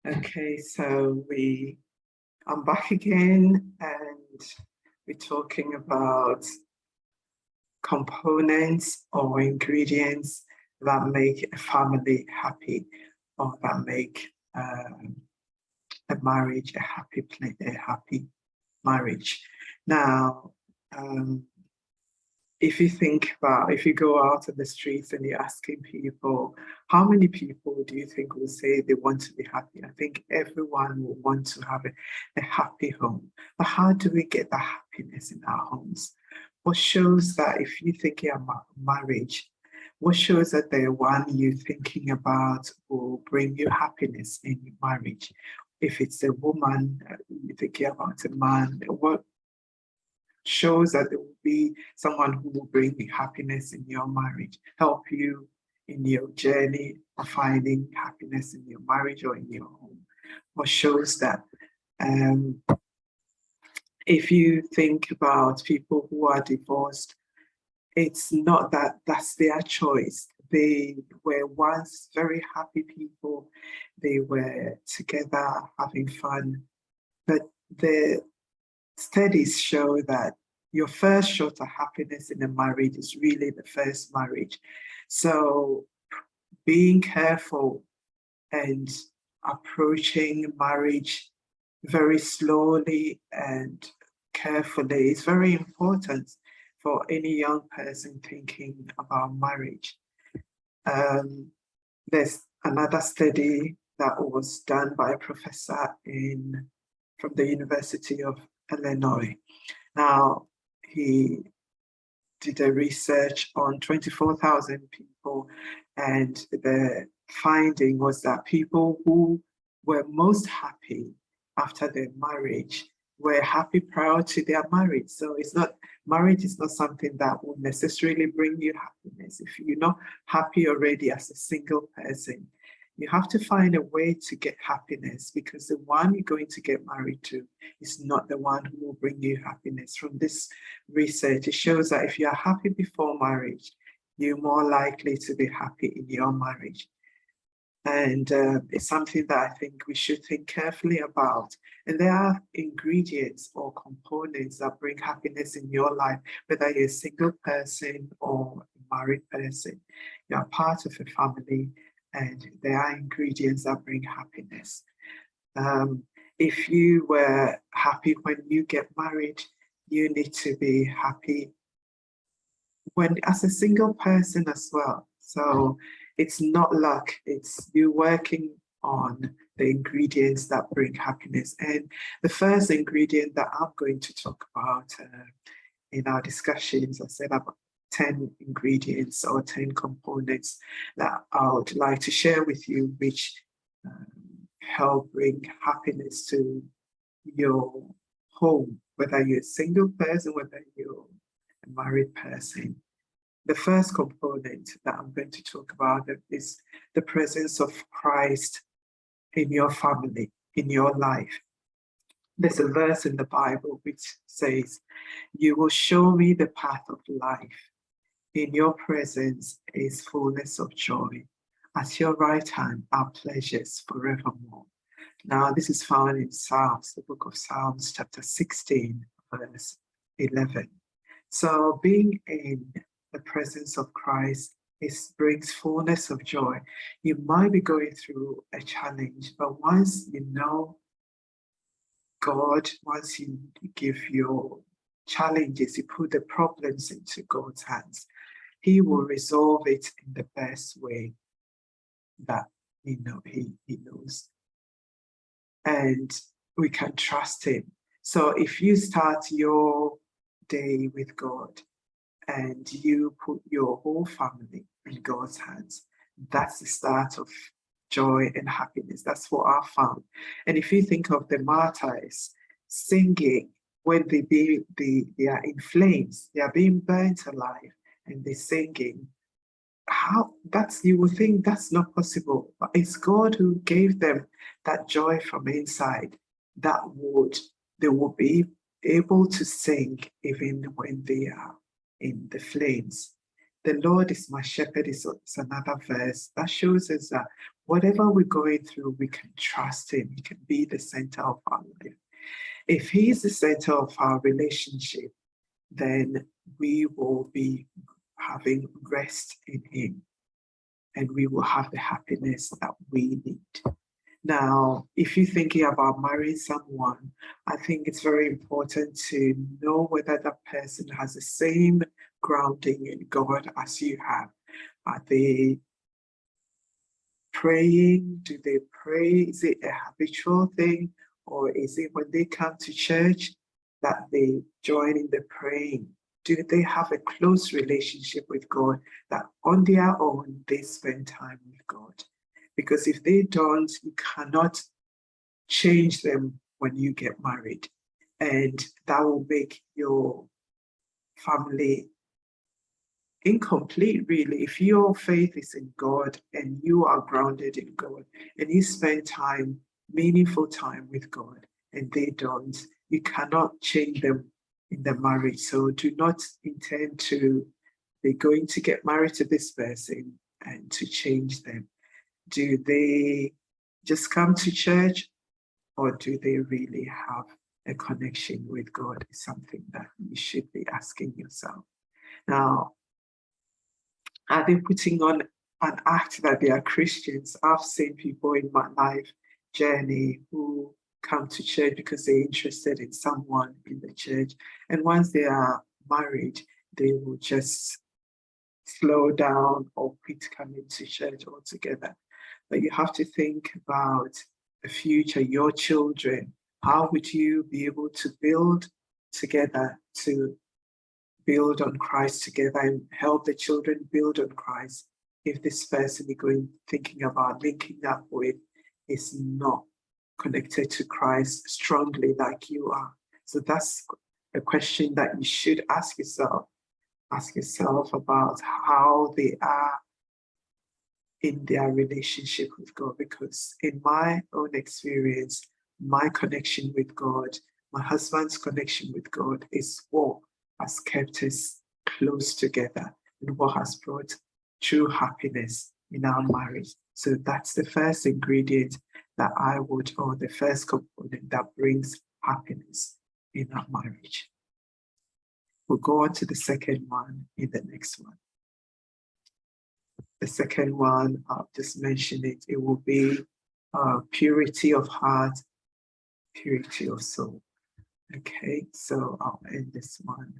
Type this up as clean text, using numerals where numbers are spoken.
Okay, so I'm back again, and we're talking about components or ingredients that make a family happy, or that make a marriage a happy marriage. Now, if you go out in the streets and you're asking people, how many people do you think will say they want to be happy? I think everyone will want to have a happy home. But how do we get that happiness in our homes? What shows that if you're thinking about marriage, what shows that the one you're thinking about will bring you happiness in your marriage? If it's a woman, you're thinking about a man, what shows that there will be someone who will bring you happiness in your marriage, help you in your journey of finding happiness in your marriage or in your home. What shows that if you think about people who are divorced, it's not that that's their choice. They were once very happy people. They were together having fun, but the studies show that your first shot of happiness in a marriage is really the first marriage. So being careful and approaching marriage very slowly and carefully is very important for any young person thinking about marriage. There's another study that was done by a professor from the University of Illinois. Now, he did a research on 24,000 people, and the finding was that people who were most happy after their marriage were happy prior to their marriage. So marriage is not something that will necessarily bring you happiness. If you're not happy already as a single person, you have to find a way to get happiness, because the one you're going to get married to is not the one who will bring you happiness. From this research, it shows that if you are happy before marriage, you're more likely to be happy in your marriage. And it's something that I think we should think carefully about. And there are ingredients or components that bring happiness in your life, whether you're a single person or a married person. You're part of a family, and there are ingredients that bring happiness. If you were happy when you get married, you need to be happy as a single person as well. So it's not luck, it's you working on the ingredients that bring happiness. And the first ingredient that I'm going to talk about in our discussions, I said about 10 ingredients or 10 components that I would like to share with you, which help bring happiness to your home, whether you're a single person, whether you're a married person. The first component that I'm going to talk about is the presence of Christ in your family, in your life. There's a verse in the Bible which says, "You will show me the path of life. In your presence is fullness of joy. At your right hand are pleasures forevermore." Now, this is found in Psalms, the book of Psalms, chapter 16, verse 11. So being in the presence of Christ brings fullness of joy. You might be going through a challenge, but once you know God, once you give your challenges, you put the problems into God's hands, He will resolve it in the best way that He knows. And we can trust Him. So if you start your day with God and you put your whole family in God's hands, that's the start of joy and happiness. That's what I found. And if you think of the martyrs singing when they are in flames, they are being burnt alive, and they're singing, you would think that's not possible, but it's God who gave them that joy from inside they will be able to sing even when they are in the flames. the Lord is my shepherd is another verse that shows us that whatever we're going through, we can trust him. He can be the center of our life. If he is the center of our relationship, then we will be having rest in him, and we will have the happiness that we need. Now, if you're thinking about marrying someone, I think it's very important to know whether that person has the same grounding in God as you have. Are they praying? Do they pray? Is it a habitual thing? Or is it when they come to church that they join in the praying? Do they have a close relationship with God that on their own they spend time with God? Because if they don't, you cannot change them when you get married. And that will make your family incomplete, really. If your faith is in God and you are grounded in God and you spend time, meaningful time with God, and they don't, you cannot change them in the marriage. So do not intend to be going to get married to this person and to change them. Do they just come to church, or do they really have a connection with God? Is something that you should be asking yourself. Now, are they putting on an act that they are Christians? I've seen people in my life journey who come to church because they're interested in someone in the church. And once they are married, they will just slow down or quit coming to church altogether. But you have to think about the future, your children. How would you be able to build together, to build on Christ together and help the children build on Christ if this person you're thinking about linking up with is not connected to Christ strongly like you are? So that's a question that you should ask yourself. Ask yourself about how they are in their relationship with God, because in my own experience, my connection with God, my husband's connection with God is what has kept us close together and what has brought true happiness in our marriage. So that's the first ingredient that I would, or the first component that brings happiness in our marriage. We'll go on to the second one in the next one. The second one, I'll just mention it, it will be purity of heart, purity of soul. Okay, so I'll end this one